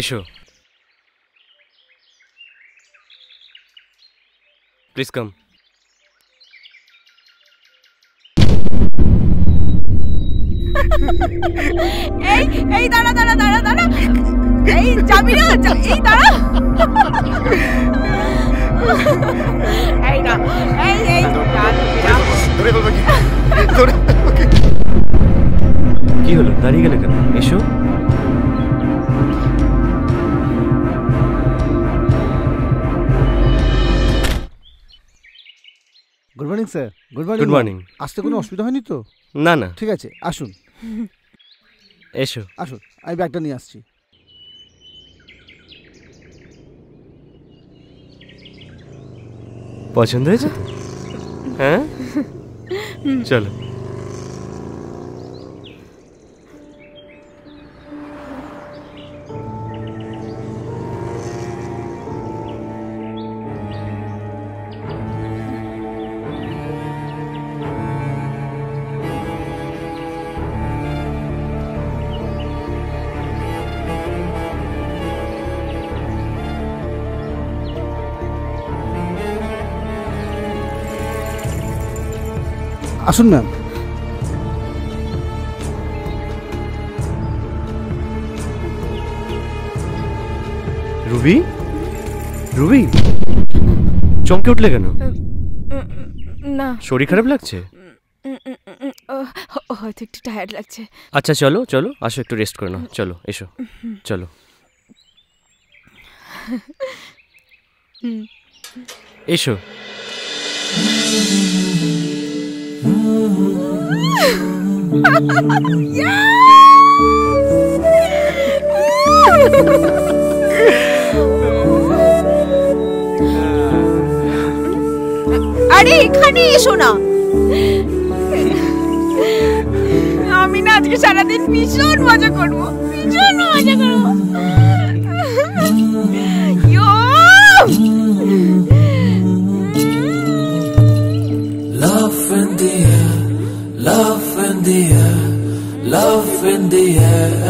এসো, please come. এই এই দাঁড়া দাঁড়া দাঁড়া দাঁড়া, এই যাবি না, এই দাঁড়া, এই না, এই এই কি হলো, দাঁড়িয়ে গেলে কেন? এসো। Good morning sir. Good morning. Good morning. আসতে কোনো অসুবিধা হয়নি তো? না না, ঠিক আছে, আসুন এসো। আসুন, আমি ব্যাগটা নিয়ে আসছি। পছন্দ হয়েছে তো? হ্যাঁ, চলো। আসুন ম্যাম। রুবি, রুবি, চমকে উঠলে কেন? না, শরীর খারাপ লাগছে? হয়তো একটু টায়ার্ড লাগছে। আচ্ছা চলো চলো, আসো একটু রেস্ট করে নাও। চলো এসো, চলো। এসো। আরে এখানে এসো না, আমি না আজকে সারাদিন ভীষণ মজা করবো, ভীষণ মজা করবো। Love in the air, love in the air, love in the air.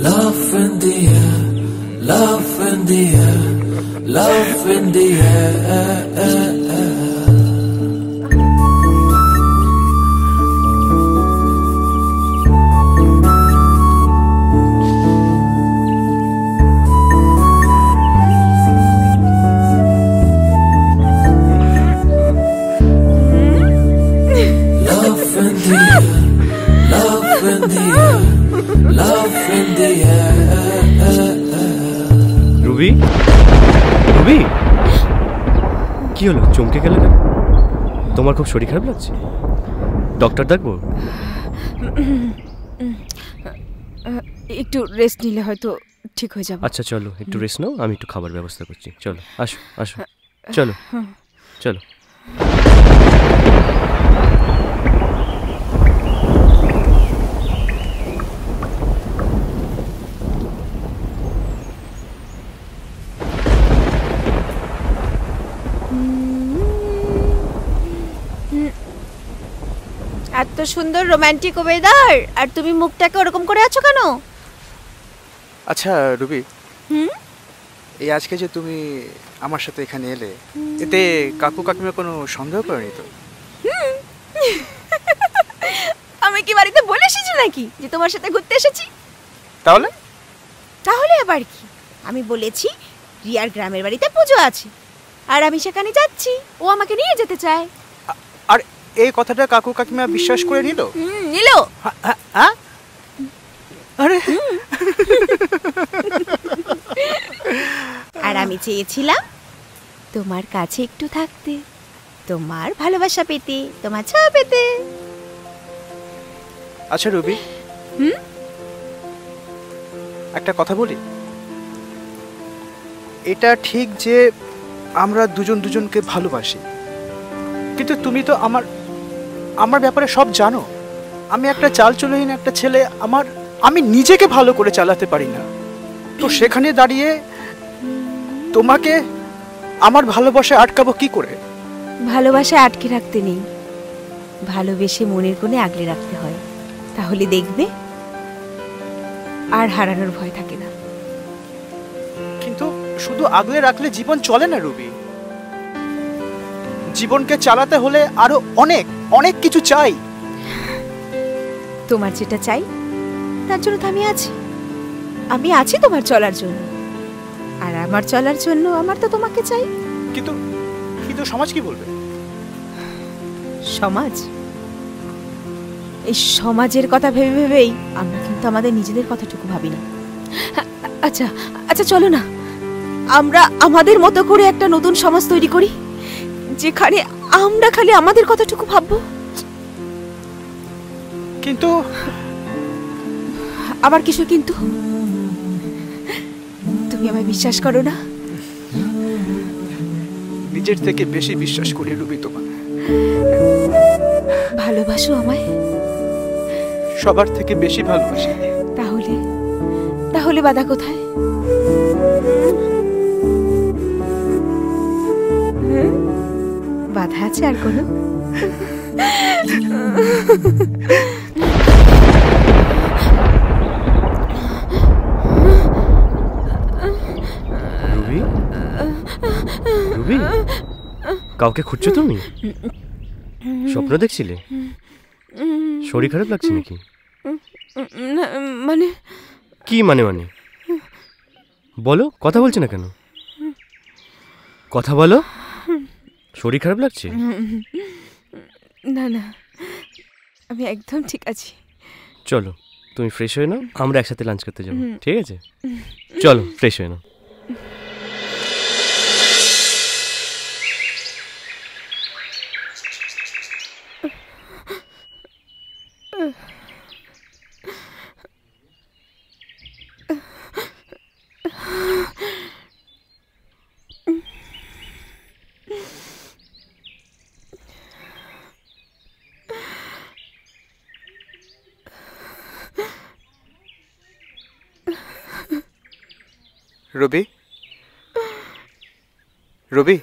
Love in the air, love in the air, love in the air. Love in the air, love in the air, love in the air. Ruby, Ruby, কি হলো, চমকে গেলে কেন? তোমার খুব শরীর খারাপ লাগছে? ডক্টর ডাকবো? একটু রেস্ট নিলে হয়তো ঠিক হয়ে যাবে। আচ্ছা চলো, একটু রেস্ট নাও, আমি একটু খাবার ব্যবস্থা করছি। চলো, আসো আসো, চলো চলো। এত সুন্দর রোমান্টিক ওয়েদার, আর তুমি মুখটাকে ওরকম করে আছো কেন? আচ্ছা রুবি, এই আজকে যে তুমি আমার সাথে এখানে এলে, এতে কাকু কাকিমা কোনো সন্দেহ করেনি তো? আমি কি বাড়িতে বলে এসেছি নাকি যে তোমার সাথে ঘুরতে এসেছি? তাহলে তাহলে আবার কি, আমি বলেছি রিয়ার গ্রামের বাড়িতে পুজো আছে আর আমি সেখানে যাচ্ছি, ও আমাকে নিয়ে যেতে চায়। আর এই কথাটা কাকু কাকিমা বিশ্বাস করে নিল? নিল। আরে আর আমি চেয়েছিলাম তোমার কাছে একটু থাকতে, তোমার ভালোবাসা পেতে, তোমার ছোঁয়া পেতে। আচ্ছা রুবি, একটা কথা বলি। এটা ঠিক যে আমরা দুজন দুজনকে ভালোবাসি, কিন্তু তুমি তো আমার ব্যাপারে সব জানো। আমি একটা চালচলহীন একটা ছেলে, আমি নিজেকে ভালো করে চালাতে পারি না, তো সেখানে দাঁড়িয়ে তোমাকে আমার ভালোবাসায় আটকাবো কি করে? ভালোবাসায় আটকে রাখতে নেই, ভালোবেসে মনের কোণে আগলে রাখতে হয়। তাহলে দেখবে আর হারানোর ভয় থাকে না। কিন্তু শুধু আগলে রাখলে জীবন চলে না রুবি। জীবনকে চালাতে হলে আরো অনেক অনেক কিছু চাই। তোমার যেটা চাই তার জন্য তো আমি আছি তোমার চলার জন্য, আর আমার চলার জন্য আমার তো তোমাকে চাই। কিন্তু কিন্তু সমাজ কি বলবে? সমাজ, এই সমাজের কথা ভেবে ভেবেই আমরা কিন্তু আমাদের নিজেদের কথাটুকু ভাবি না। আচ্ছা আচ্ছা, চলো না আমরা আমাদের মতো করে একটা নতুন সমাজ তৈরি করি, যেখানে আমরা খালি আমাদের কথাটুকু ভাববো। কিন্তু আবার কিছু কিন্তু? তুমি আমায় বিশ্বাস করো না? নিজের থেকে বেশি বিশ্বাস করি রুবি তোমার। ভালোবাসো আমায়? সবার থেকে বেশি ভালোবাসি। তাহলে তাহলে বাধা কোথায়? বাধা আছে আর কোনো? রুবি, রুবি, কাউকে খুঁজছো তুমি? স্বপ্ন দেখছিলে? শরীর খারাপ লাগছে নাকি? মানে কি মানে? বলো, কথা বলছে না কেন? কথা বলো, শরীর খারাপ লাগছে? না না, আমি একদম ঠিক আছি। চলো তুমি ফ্রেশ হয়ে নাও, আমরা একসাথে লাঞ্চ করতে যাবো, ঠিক আছে? চলো ফ্রেশ হয়ে নাও। রবি, রবি,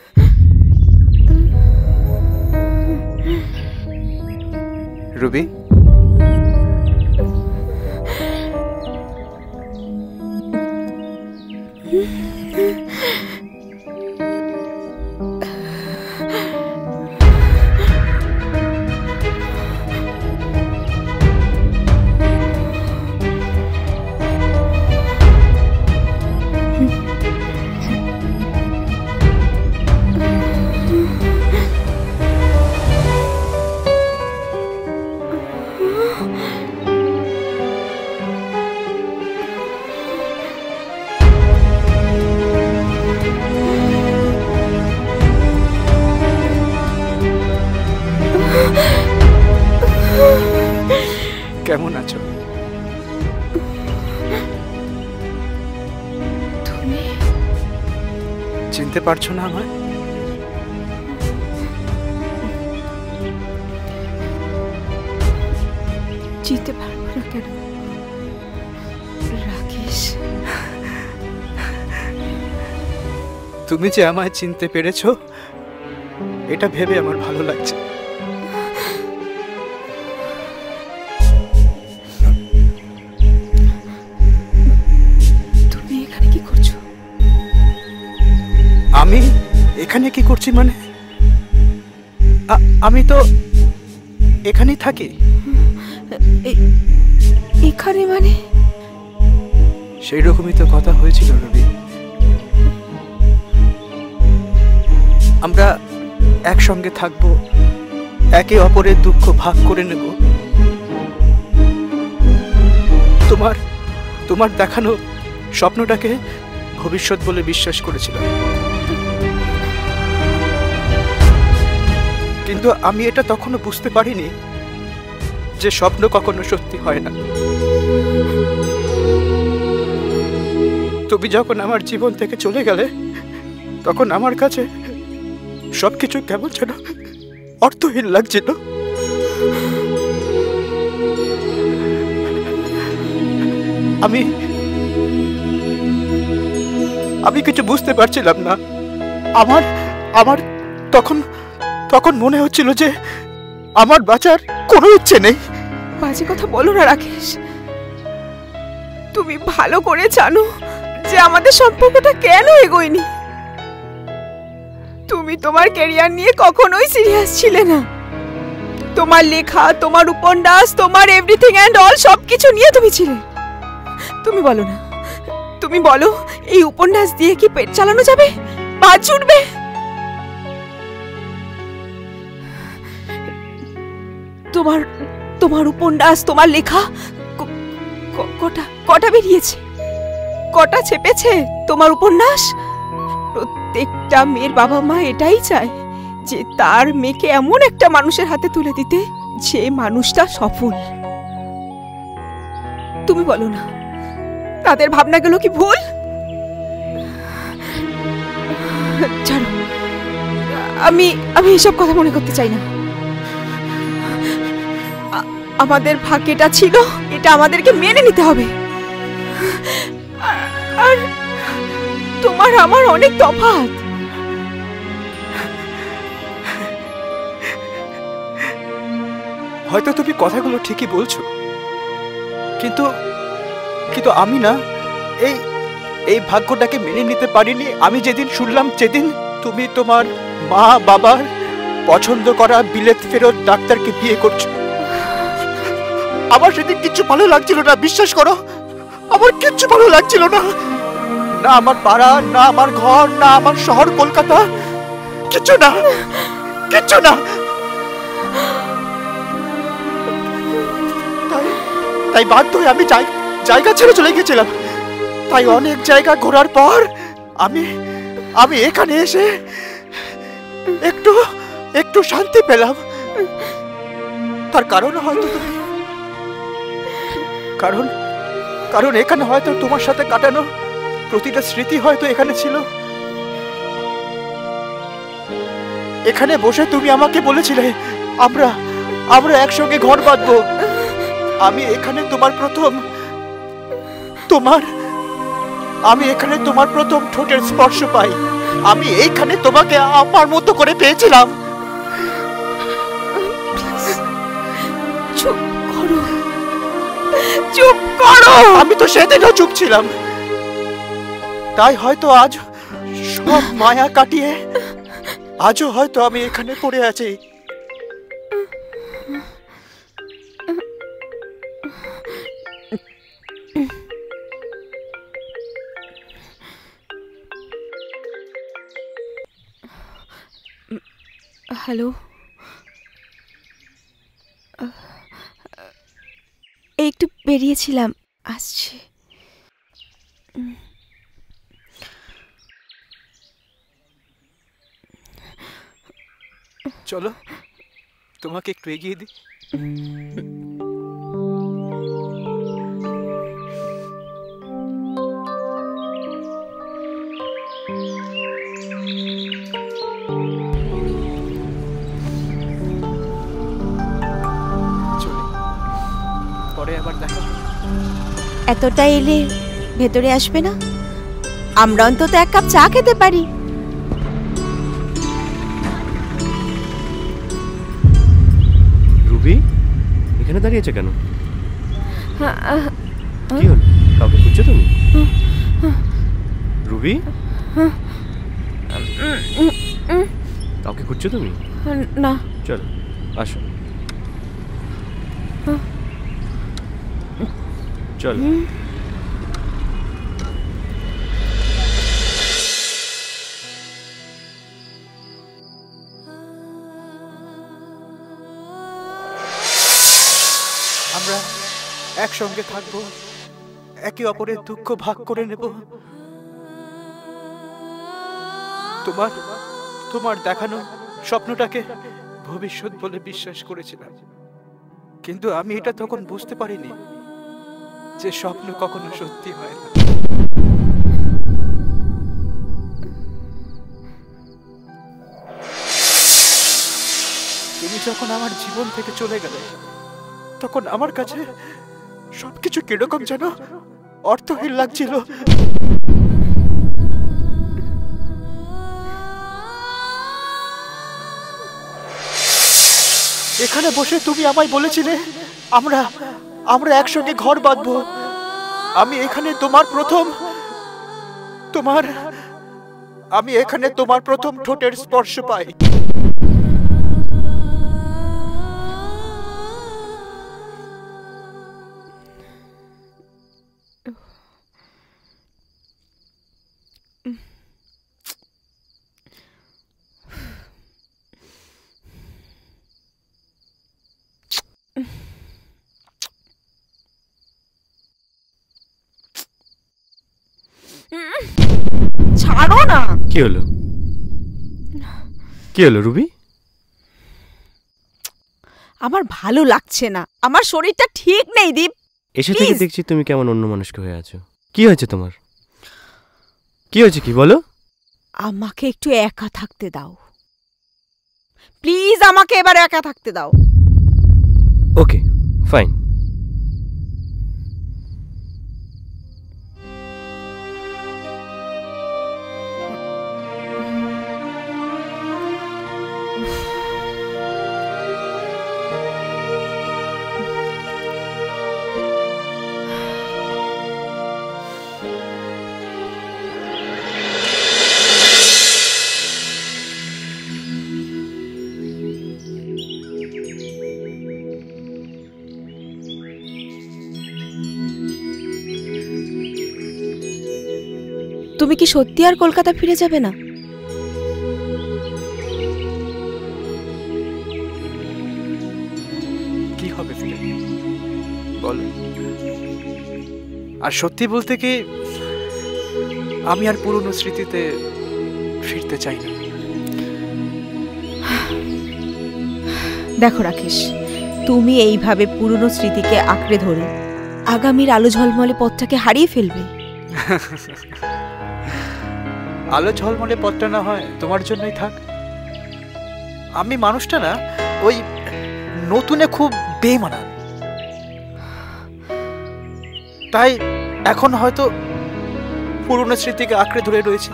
রবি, কেমন আছো? তুমি চিনতে পারছো না আমায়? চিনতে পারবো না কেন? রাকেশ, তুমি যে আমায় চিনতে পেরেছো এটা ভেবে আমার ভালো লাগছে। তুমি এখানে কি করছো? আমি এখানে কি করছি মানে? আমি তো এখানেই থাকি। এখানে মানে? সেই রকমই তো কথা হয়েছিল রবি। আমরা একসঙ্গে থাকবো, একে অপরের দুঃখ ভাগ করে নেব। তোমার দেখানো স্বপ্নটাকে ভবিষ্যৎ বলে বিশ্বাস করেছিলাম, কিন্তু আমি এটা তখনও বুঝতে পারিনি যে স্বপ্ন কখনো সত্যি হয় না। তুমি যখন আমার জীবন থেকে চলে গেলে তখন আমার কাছে সবকিছু কেমন যেন অর্থহীন লাগছিল। আমি আমি কিছু বুঝতে পারছিলাম না। আমার আমার তখন তখন মনে হচ্ছিল যে আমার বাঁচার কোনো ইচ্ছে নেই। বাজে কথা বলো না রাকেশ। তুমি ভালো করে জানো যে আমাদের সম্পর্কটা কেন এগোয়নি। তুমি তোমার ক্যারিয়ার নিয়ে কখনোই সিরিয়াস ছিলে না। তোমার লেখা, তোমার উপন্যাস, তোমার এভরিথিং অ্যান্ড অল সবকিছু নিয়ে তুমি ছিলে। তুমি বলো না, তুমি বলো এই উপন্যাস দিয়ে কি পেট চালানো যাবে, পা ছুটবে? তোমার তোমার উপন্যাস, তোমার লেখা কটা বেরিয়েছে, কটা ছেপেছে তোমার উপন্যাস? প্রত্যেকটা মেয়ের বাবা মা এটাই চায় যে তার মেয়েকে এমন একটা মানুষের হাতে তুলে দিতে যে মানুষটা সফল। তুমি বলো না, তাদের ভাবনাগুলো কি ভুল? ছাড়ো, আমি এসব কথা মনে করতে চাই না। আমাদের ভাগ্যটা ছিল, এটা আমাদেরকে মেনে নিতে হবে। আর তোমার আমার অনেক তফাৎ। হয়তো তুমি কথাগুলো ঠিকই বলছো, কিন্তু কিন্তু আমি না এই এই ভাগ্যটাকে মেনে নিতে পারিনি। আমি যেদিন শুনলাম, যেদিন তুমি তোমার মা বাবার পছন্দ করা বিলেত ফেরত ডাক্তারকে বিয়ে করছো, আমার সেদিন কিচ্ছু ভালো লাগছিল না। বিশ্বাস করো, আমার কিচ্ছু ভালো লাগছিল না। না আমার পাড়া, না আমার ঘর, না আমার শহর কলকাতা, কিচ্ছু না, কিচ্ছু না। তাই বাধ্য হয়ে আমি জায়গা ছেড়ে চলে গেছিলাম। তাই অনেক জায়গা ঘোরার পর আমি এখানে এসে একটু একটু শান্তি পেলাম। তার কারণ হয়তো তুমি, কারণ এখানে হয়তো তোমার সাথে কাটানো প্রতিটা স্মৃতি হয়তো এখানে ছিল। এখানে বসে তুমি আমাকে বলেছিলে আমরা একসঙ্গে ঘর বাঁধবো। আমি এখানে তোমার প্রথম ঠোঁটের স্পর্শ পাই। আমি এইখানে তোমাকে আমার মতো করে পেয়েছিলাম। চুপ করো, চুপ করো। আমি তো সেদিনও চুপ ছিলাম। তাই হয়তো আজ সব মায়া কাটিয়ে আজও হয়তো আমি এখানে পড়ে আছি। হ্যালো, একটু বেরিয়েছিলাম, আসছে। চলো তোমাকে একটু এগিয়ে দিই। পরে আবার দেখা। এতটা এলে ভেতরে আসবে না? আমরা অন্তত এক কাপ চা খেতে পারি। রুবি এখানে দাঁড়িয়েছে কেন? কি হল? কাউকে খুঁজছো তুমি? রুবি, কাউকে খুঁজছো তুমি? না। চলো আসো, চলো। আমরা একসঙ্গে থাকবো, একে অপরের দুঃখ ভাগ করে নেব। তোমার দেখানো স্বপ্নটাকে ভবিষ্যৎ বলে বিশ্বাস করেছিলাম, কিন্তু আমি এটা তখন বুঝতে পারিনি যে স্বপ্ন কখনো সত্যি হয় না। তুমি যখন আমার জীবন থেকে চলে গেলে, তখন আমার কাছে সবকিছু কিরকম যেন অর্থহীন লাগছিল। এখানে বসে তুমি আমায় বলেছিলে আমরা আমরা একসঙ্গে ঘর বাঁধবো। আমি এখানে তোমার প্রথম ঠোঁটের স্পর্শ পাই। ছাড়ো না। কি হলো রুবি? আমার ভালো লাগছে না, আমার শরীরটা ঠিক নেই দীপ। এসে থেকে দেখছি তুমি কেমন অন্য মানুষকে হয়ে আছো। কি হয়েছে তোমার? কি হয়েছে কি বলো? আমাকে একটু একা থাকতে দাও প্লিজ, আমাকে এবার একা থাকতে দাও। Okay fine. তুমি কি সত্যি আর কলকাতা ফিরে যাবে না? কি হবে ফিরে বলো? আর সত্যি বলতে কি, আমি আর পুরনো স্মৃতিতে ফিরতে চাই না। দেখো রাকেশ, তুমি এইভাবে পুরনো স্মৃতিকে আঁকড়ে ধরে আগামীর আলো ঝলমলে পথটাকে হারিয়ে ফেলবে। আলো ঝলমলে পথটা না হয় তোমার জন্যই থাক। আমি মানুষটা না ওই নতুনে খুব বেমানান, তাই এখন হয়তো পুরনো স্মৃতিকে আঁকড়ে ধরে রয়েছে।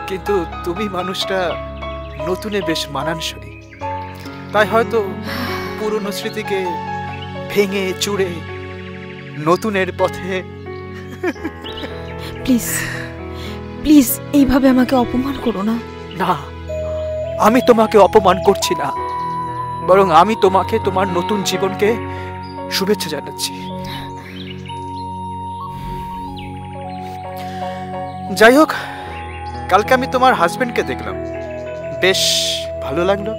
কিন্তু তুমি মানুষটা নতুনে বেশ মানানসই, তাই হয়তো পুরনো স্মৃতিকে ভেঙে চুরে নতুনের পথে। প্লিজ প্লিজ এইভাবে আমাকে অপমান করো না। না, আমি তোমাকে অপমান করছি না, বরং আমি তোমাকে তোমার নতুন জীবনকে শুভেচ্ছা জানাচ্ছি। যাই হোক, কালকে আমি তোমার হাজবেন্ডকে দেখলাম, বেশ ভালো লাগলো।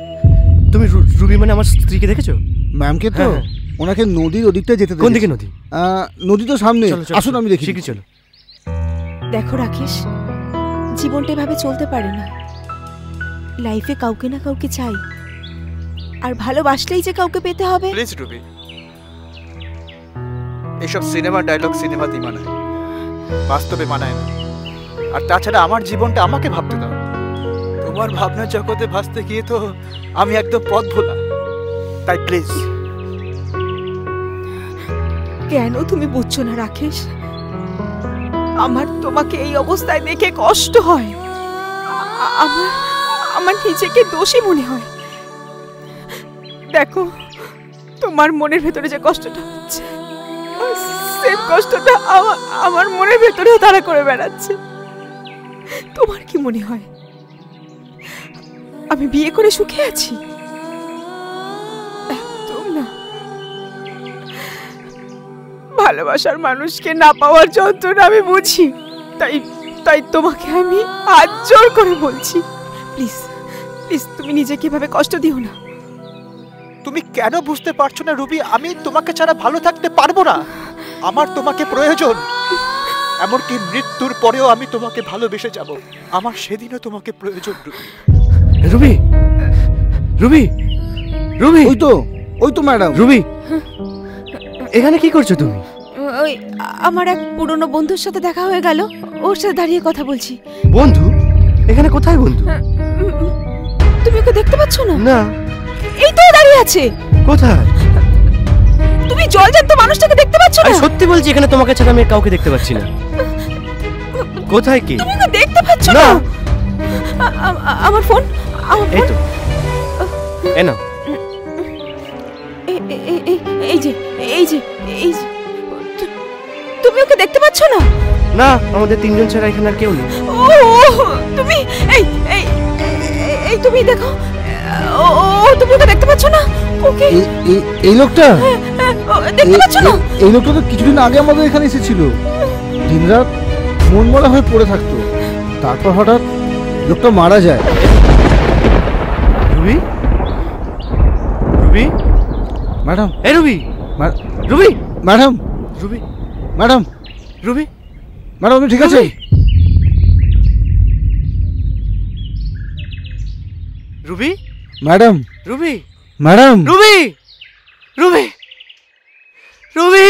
তুমি রুবি মানে আমার স্ত্রীকে দেখেছো? ম্যামকে তো হ্যাঁ। ওনাকে নদীর ওদিকটা যেতে কোন দিকে নদী? নদী তো সামনে, চলো, চলো, আসুন আমি দেখি। শিগগির চলো। দেখো রাকেশ, জীবনটা এভাবে চলতে পারে না। লাইফে কাউকে না কাউকে চাই, আর ভালোবাসলেই যে কাউকে পেতে হবে। প্লিজ রুবি, এইসব সিনেমা ডায়লগ সিনেমাতেই মানায়, বাস্তবে মানায় না। আর তাছাড়া আমার জীবনটা আমাকে ভাবতে দাও। তোমার ভাবনা জগতে ভাসতে গিয়ে তো আমি একদম পথ ভোলা। তাই প্লিজ। কেন তুমি বুঝছো না রাকেশ? আমার তোমাকে এই অবস্থায় দেখে কষ্ট হয়, আমার নিজেকে দোষী মনে হয়। দেখো, তোমার মনের ভেতরে যে কষ্টটা হচ্ছে, সেম কষ্টটা আমার মনের ভেতরেও তারা করে বেড়াচ্ছে। তোমার কি মনে হয় আমি বিয়ে করে সুখে আছি? একদম না। ভালোবাসার মানুষকে না পাওয়ার যন্ত্রণা আমি বুঝি, তাই তোমাকে আমি হাত জোর করে বলছি, প্লিজ প্লিজ তুমি নিজেকে এভাবে কষ্ট দিও না। তুমি কেন বুঝতে পারছো না রুবি? আমি তোমাকে ছাড়া ভালো থাকতে পারবো না। আমার তোমাকে প্রয়োজন। এমনকি মৃত্যুর পরেও আমি তোমাকে ভালোবেসে যাব। আমার সেদিনও তোমাকে প্রয়োজন রুবি। রুবি, রুবি, ওই তো ম্যাডাম। রুবি, এখানে কি করছো তুমি? ওই আমার এক পুরনো বন্ধুর সাথে দেখা হয়ে গেল, ওর সাথে দাঁড়িয়ে কথা বলছি। বন্ধু? এখানে কোথায় বন্ধু? তুমি ওকে দেখতে পাচ্ছ না? না। এই তো দাঁড়িয়ে আছে। কোথায়? তুমি তুমি জলজান্ত মানুষটাকে দেখতে পাচ্ছ না? আমি সত্যি বলছি, এখানে তোমাকে ছাড়া আমি আর কাউকে দেখতে পাচ্ছি না। কোথায় কি? তুমি ওকে দেখতে পাচ্ছ না। না? আমার ফোন, আমার এই ফোন। তো, এ নাও। এই যে, এই যে, এই যে, তুমি ওকে দেখতে পাচ্ছ না? না, আমাদের তিনজন ছাড়া এখানে আর কেউ নেই। ও তুমি এই এই এই তুমি দেখো, ও তুমি ওকে দেখতে পাচ্ছ না? ওকে এই লোকটা, দেখতে পাচ্ছ না? এই লোকটা তো কিছুদিন আগে আমাদের এখানে এসেছিল। দিনরাত মন মরা হয়ে পড়ে থাকতো, তারপর হঠাৎ লোকটা মারা যায়। রুবি, রুবি, ম্যাডাম, এ রুবি, মা- Ruby, madam, Ruby, madam, Ruby, madam, আপনি ঠিক আছে? Ruby, madam, Ruby, madam, Ruby, Ruby, Ruby.